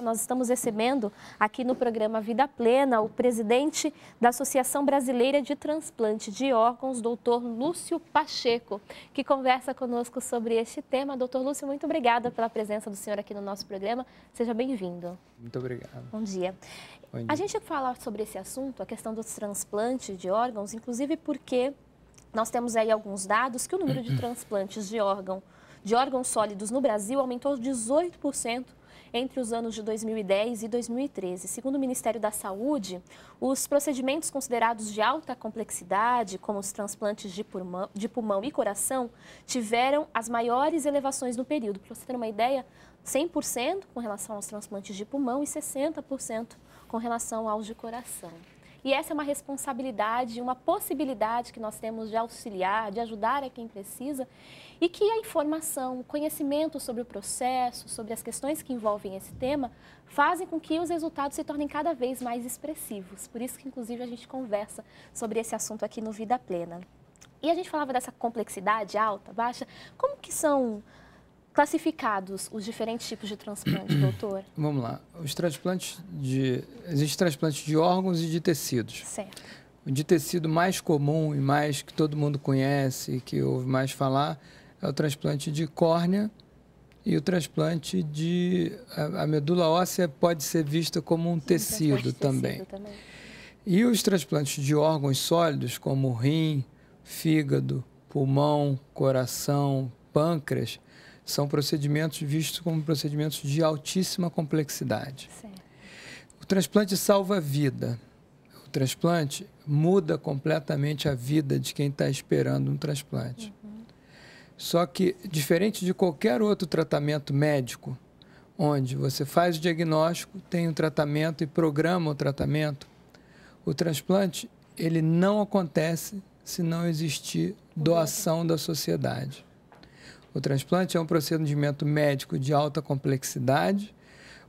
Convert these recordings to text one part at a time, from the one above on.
nós estamos recebendo aqui no programa Vida Plena o presidente da Associação Brasileira de Transplante de Órgãos, doutor Lúcio Pacheco, que conversa conosco sobre este tema. Doutor Lúcio, muito obrigada pela presença do senhor aqui no nosso programa. Seja bem-vindo. Muito obrigado. Bom dia. Bom dia. A gente fala sobre esse assunto, a questão dos transplantes de órgãos, inclusive porque nós temos aí alguns dados que o número de transplantes de órgãos sólidos no Brasil aumentou 18% entre os anos de 2010 e 2013. Segundo o Ministério da Saúde, os procedimentos considerados de alta complexidade, como os transplantes de pulmão e coração, tiveram as maiores elevações no período. Para você ter uma ideia, 100% com relação aos transplantes de pulmão e 60% com relação aos de coração. E essa é uma responsabilidade, uma possibilidade que nós temos de auxiliar, de ajudar a quem precisa, e que a informação, o conhecimento sobre o processo, sobre as questões que envolvem esse tema, fazem com que os resultados se tornem cada vez mais expressivos. Por isso que, inclusive, a gente conversa sobre esse assunto aqui no Vida Plena. E a gente falava dessa complexidade alta, baixa. Como que são classificados os diferentes tipos de transplante, doutor? Vamos lá. Existem transplantes de órgãos e de tecidos. Certo. O de tecido mais comum e mais que todo mundo conhece, que ouve mais falar, é o transplante de córnea e o transplante de... A medula óssea pode ser vista como um tecido também. E os transplantes de órgãos sólidos, como rim, fígado, pulmão, coração, pâncreas, são procedimentos vistos como procedimentos de altíssima complexidade. Certo. O transplante salva a vida. O transplante muda completamente a vida de quem está esperando um transplante. Só que, diferente de qualquer outro tratamento médico, onde você faz o diagnóstico, tem um tratamento e programa o tratamento, o transplante ele não acontece se não existir doação da sociedade. O transplante é um procedimento médico de alta complexidade,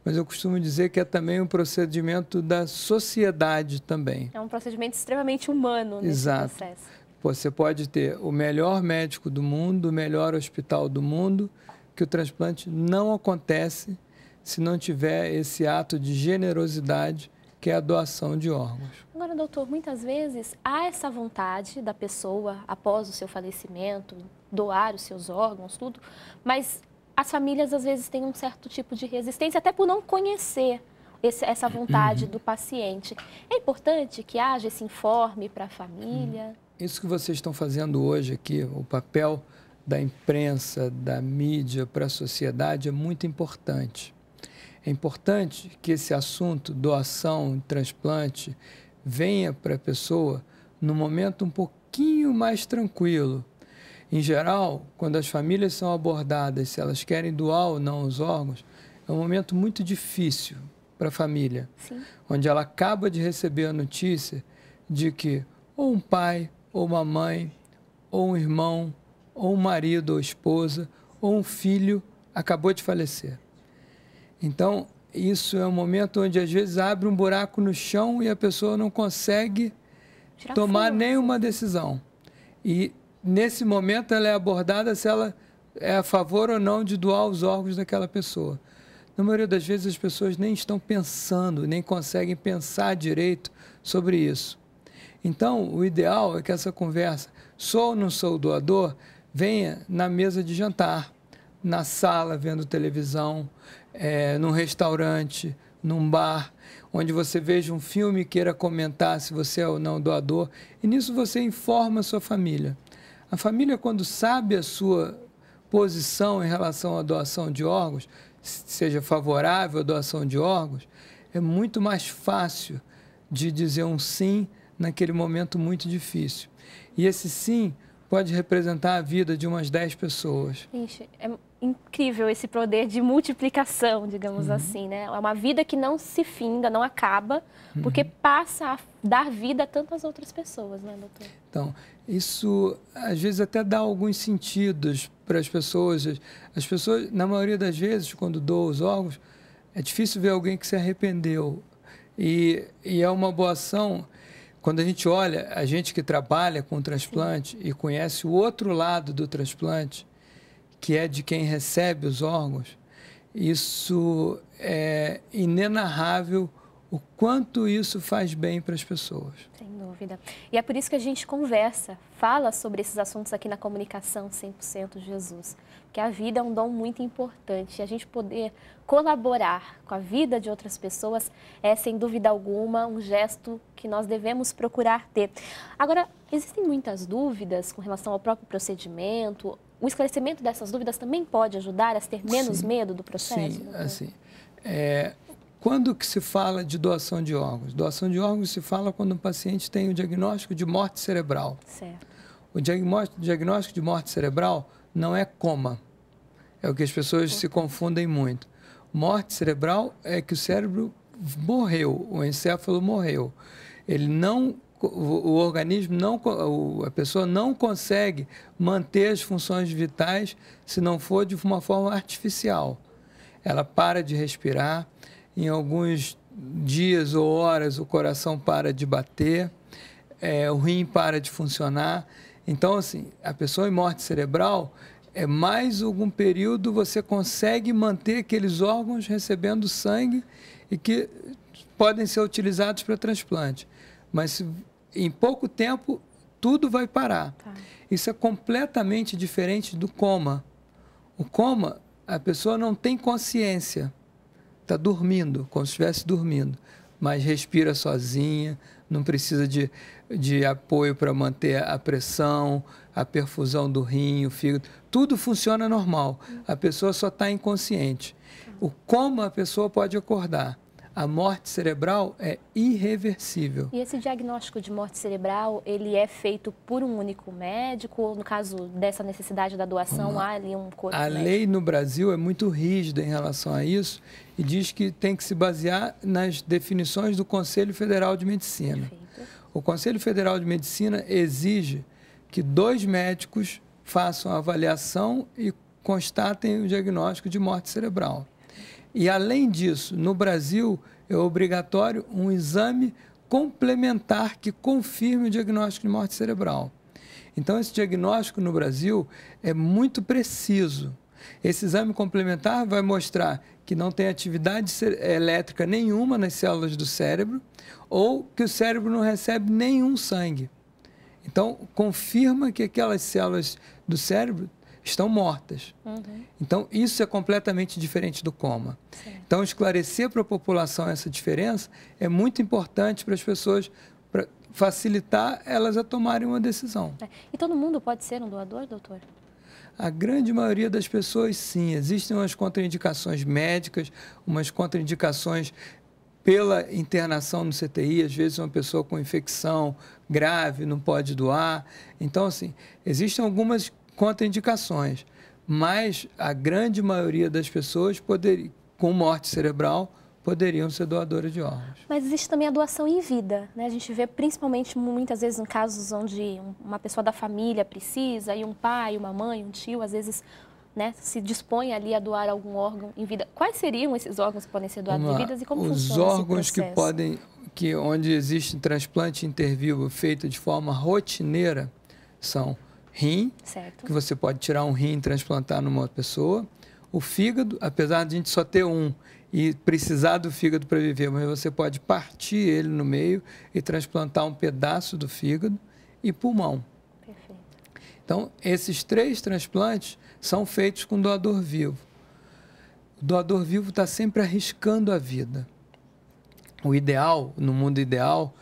mas eu costumo dizer que é também um procedimento da sociedade também. É um procedimento extremamente humano nesse processo. Você pode ter o melhor médico do mundo, o melhor hospital do mundo, que o transplante não acontece se não tiver esse ato de generosidade, que é a doação de órgãos. Agora, doutor, muitas vezes há essa vontade da pessoa, após o seu falecimento, doar os seus órgãos, tudo, mas as famílias às vezes têm um certo tipo de resistência, até por não conhecer essa vontade do paciente. É importante que haja esse informe para a família? Isso que vocês estão fazendo hoje aqui, o papel da imprensa, da mídia para a sociedade é muito importante. É importante que esse assunto, doação, transplante, venha para a pessoa num momento um pouquinho mais tranquilo. Em geral, quando as famílias são abordadas, se elas querem doar ou não os órgãos, é um momento muito difícil para a família. Sim. Onde ela acaba de receber a notícia de que ou um pai, ou uma mãe, ou um irmão, ou um marido ou esposa, ou um filho acabou de falecer. Então, isso é um momento onde às vezes abre um buraco no chão e a pessoa não consegue tomar nenhuma decisão. E nesse momento ela é abordada se ela é a favor ou não de doar os órgãos daquela pessoa. Na maioria das vezes as pessoas nem estão pensando, nem conseguem pensar direito sobre isso. Então, o ideal é que essa conversa, sou ou não sou doador, venha na mesa de jantar, na sala vendo televisão, num restaurante, num bar, onde você veja um filme e queira comentar se você é ou não doador, e nisso você informa a sua família. A família, quando sabe a sua posição em relação à doação de órgãos, seja favorável à doação de órgãos, é muito mais fácil de dizer um sim naquele momento muito difícil. E esse sim pode representar a vida de umas 10 pessoas. Ixi, é incrível esse poder de multiplicação, digamos assim, né? É uma vida que não se finda, não acaba, porque passa a dar vida a tantas outras pessoas, né, doutor? Então, isso às vezes até dá alguns sentidos para as pessoas. As pessoas, na maioria das vezes, quando doam os órgãos, é difícil ver alguém que se arrependeu. E é uma boa ação. Quando a gente olha, a gente que trabalha com transplante e conhece o outro lado do transplante, que é de quem recebe os órgãos, isso é inenarrável o quanto isso faz bem para as pessoas. Sem dúvida. E é por isso que a gente conversa, fala sobre esses assuntos aqui na Comunicação 100% Jesus. Porque a vida é um dom muito importante. E a gente poder colaborar com a vida de outras pessoas é, sem dúvida alguma, um gesto que nós devemos procurar ter. Agora, existem muitas dúvidas com relação ao próprio procedimento. O esclarecimento dessas dúvidas também pode ajudar a ter menos medo do processo? Sim, assim, quando que se fala de doação de órgãos? Doação de órgãos se fala quando o paciente tem o diagnóstico de morte cerebral. Certo. O diagnóstico de morte cerebral não é coma. É o que as pessoas se confundem muito. Morte cerebral é que o cérebro morreu, o encéfalo morreu. Ele não, o organismo não, a pessoa não consegue manter as funções vitais se não for de uma forma artificial. Ela para de respirar. Em alguns dias ou horas o coração para de bater, o rim para de funcionar. Então, assim, a pessoa em morte cerebral, mais algum período você consegue manter aqueles órgãos recebendo sangue e que podem ser utilizados para transplante. Mas em pouco tempo tudo vai parar. Tá. Isso é completamente diferente do coma. O coma, a pessoa não tem consciência. Está dormindo, como se estivesse dormindo, mas respira sozinha, não precisa de apoio para manter a pressão, a perfusão do rim, o fígado, tudo funciona normal, a pessoa só está inconsciente. O coma a pessoa pode acordar, a morte cerebral é irreversível. E esse diagnóstico de morte cerebral, ele é feito por um único médico? Ou no caso dessa necessidade da doação, há ali um corpo médico? A lei no Brasil é muito rígida em relação a isso e diz que tem que se basear nas definições do Conselho Federal de Medicina. Perfeito. O Conselho Federal de Medicina exige que 2 médicos façam a avaliação e constatem o diagnóstico de morte cerebral. E, além disso, no Brasil, é obrigatório um exame complementar que confirme o diagnóstico de morte cerebral. Então, esse diagnóstico no Brasil é muito preciso. Esse exame complementar vai mostrar que não tem atividade elétrica nenhuma nas células do cérebro ou que o cérebro não recebe nenhum sangue. Então, confirma que aquelas células do cérebro estão mortas. Então, isso é completamente diferente do coma. Sim. Então, esclarecer para a população essa diferença é muito importante para as pessoas, para facilitar elas a tomarem uma decisão. E todo mundo pode ser um doador, doutor? A grande maioria das pessoas, sim. Existem umas contraindicações médicas, umas contraindicações pela internação no CTI. Às vezes, uma pessoa com infecção grave não pode doar. Então, assim, existem algumas contraindicações, mas a grande maioria das pessoas com morte cerebral poderiam ser doadoras de órgãos. Mas existe também a doação em vida, né? A gente vê principalmente muitas vezes em casos onde uma pessoa da família precisa, e um pai, uma mãe, um tio, às vezes, né, se dispõe ali a doar algum órgão em vida. Quais seriam esses órgãos que podem ser doados em vida e como funciona esse processo? Os órgãos onde existe transplante intervivo feito de forma rotineira são rim, certo, que você pode tirar um rim e transplantar numa outra pessoa. O fígado, apesar de a gente só ter um e precisar do fígado para viver, mas você pode partir ele no meio e transplantar um pedaço do fígado. E pulmão. Perfeito. Então, esses 3 transplantes são feitos com doador vivo. O doador vivo está sempre arriscando a vida. O ideal, no mundo ideal,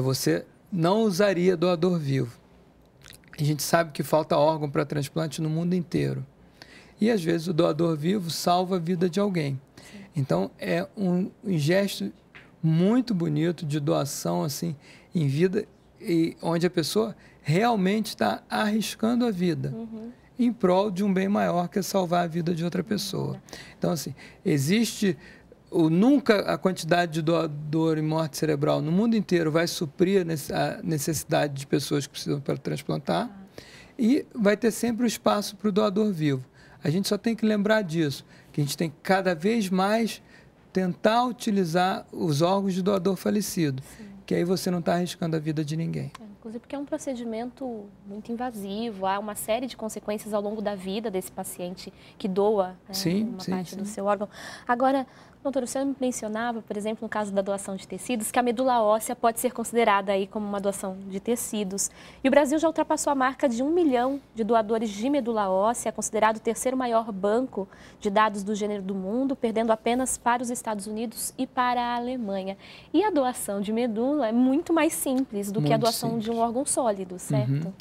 você não usaria doador vivo. A gente sabe que falta órgão para transplante no mundo inteiro. E, às vezes, o doador vivo salva a vida de alguém. Sim. Então, é um gesto muito bonito de doação assim, em vida, e onde a pessoa realmente está arriscando a vida em prol de um bem maior, que é salvar a vida de outra pessoa. Então, assim, existe... Nunca a quantidade de doador em morte cerebral no mundo inteiro vai suprir a necessidade de pessoas que precisam para transplantar e vai ter sempre o espaço para o doador vivo. A gente só tem que lembrar disso, que a gente tem que cada vez mais tentar utilizar os órgãos de doador falecido, que aí você não está arriscando a vida de ninguém. inclusive porque é um procedimento muito invasivo, há uma série de consequências ao longo da vida desse paciente que doa, né, uma parte do seu órgão. Agora, doutor, o senhor mencionava, por exemplo, no caso da doação de tecidos, que a medula óssea pode ser considerada aí como uma doação de tecidos. E o Brasil já ultrapassou a marca de 1 milhão de doadores de medula óssea, é considerado o terceiro maior banco de dados do gênero do mundo, perdendo apenas para os Estados Unidos e para a Alemanha. E a doação de medula é muito mais simples do que a doação de um órgão sólido, certo?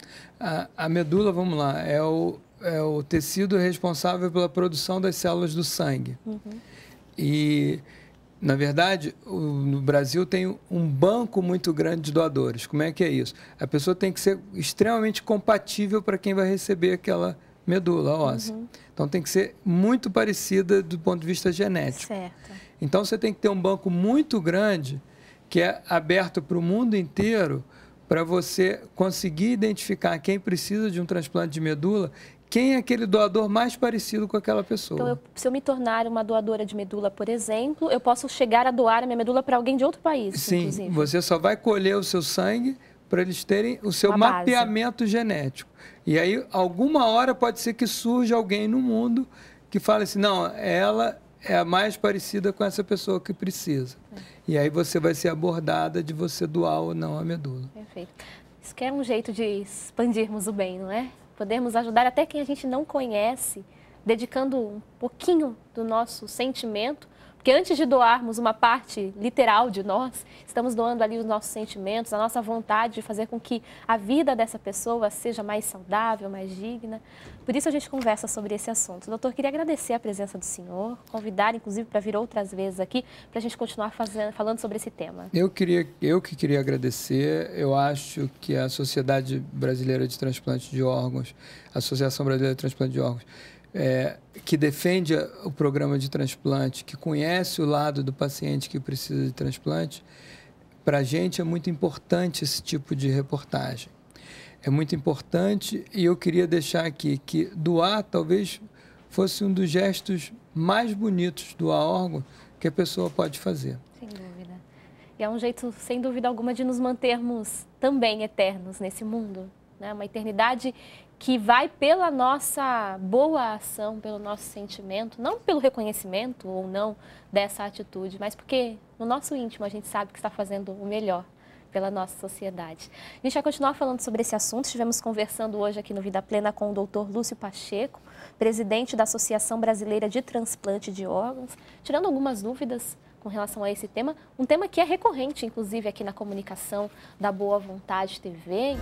A medula, vamos lá, é o tecido responsável pela produção das células do sangue. E, na verdade, no Brasil tem um banco muito grande de doadores. Como é que é isso? A pessoa tem que ser extremamente compatível para quem vai receber aquela medula óssea. Então, tem que ser muito parecida do ponto de vista genético. Certo. Então, você tem que ter um banco muito grande que é aberto para o mundo inteiro para você conseguir identificar quem precisa de um transplante de medula, quem é aquele doador mais parecido com aquela pessoa. Então, se eu me tornar uma doadora de medula, por exemplo, eu posso chegar a doar a minha medula para alguém de outro país, sim, inclusive? Você só vai colher o seu sangue para eles terem o seu mapeamento genético. E aí, alguma hora, pode ser que surja alguém no mundo que fale assim, não, ela é a mais parecida com essa pessoa que precisa. E aí você vai ser abordada de você doar ou não a medula. Perfeito. Isso que é um jeito de expandirmos o bem, não é? Podemos ajudar até quem a gente não conhece, dedicando um pouquinho do nosso sentimento, porque antes de doarmos uma parte literal de nós, estamos doando ali os nossos sentimentos, a nossa vontade de fazer com que a vida dessa pessoa seja mais saudável, mais digna. Por isso a gente conversa sobre esse assunto. Doutor, queria agradecer a presença do senhor, convidar inclusive para vir outras vezes aqui, para a gente continuar falando sobre esse tema. Eu que queria agradecer. Eu acho que a Sociedade Brasileira de Transplante de Órgãos, a Associação Brasileira de Transplante de Órgãos, que defende o programa de transplante, que conhece o lado do paciente que precisa de transplante, para a gente é muito importante esse tipo de reportagem. É muito importante e eu queria deixar aqui que doar talvez fosse um dos gestos mais bonitos, doar órgão, que a pessoa pode fazer. Sem dúvida. E é um jeito, sem dúvida alguma, de nos mantermos também eternos nesse mundo, né? Uma eternidade que vai pela nossa boa ação, pelo nosso sentimento, não pelo reconhecimento ou não dessa atitude, mas porque no nosso íntimo a gente sabe que está fazendo o melhor pela nossa sociedade. A gente vai continuar falando sobre esse assunto. Estivemos conversando hoje aqui no Vida Plena com o Dr. Lúcio Pacheco, presidente da Associação Brasileira de Transplante de Órgãos, tirando algumas dúvidas com relação a esse tema, um tema que é recorrente, inclusive, aqui na comunicação da Boa Vontade TV.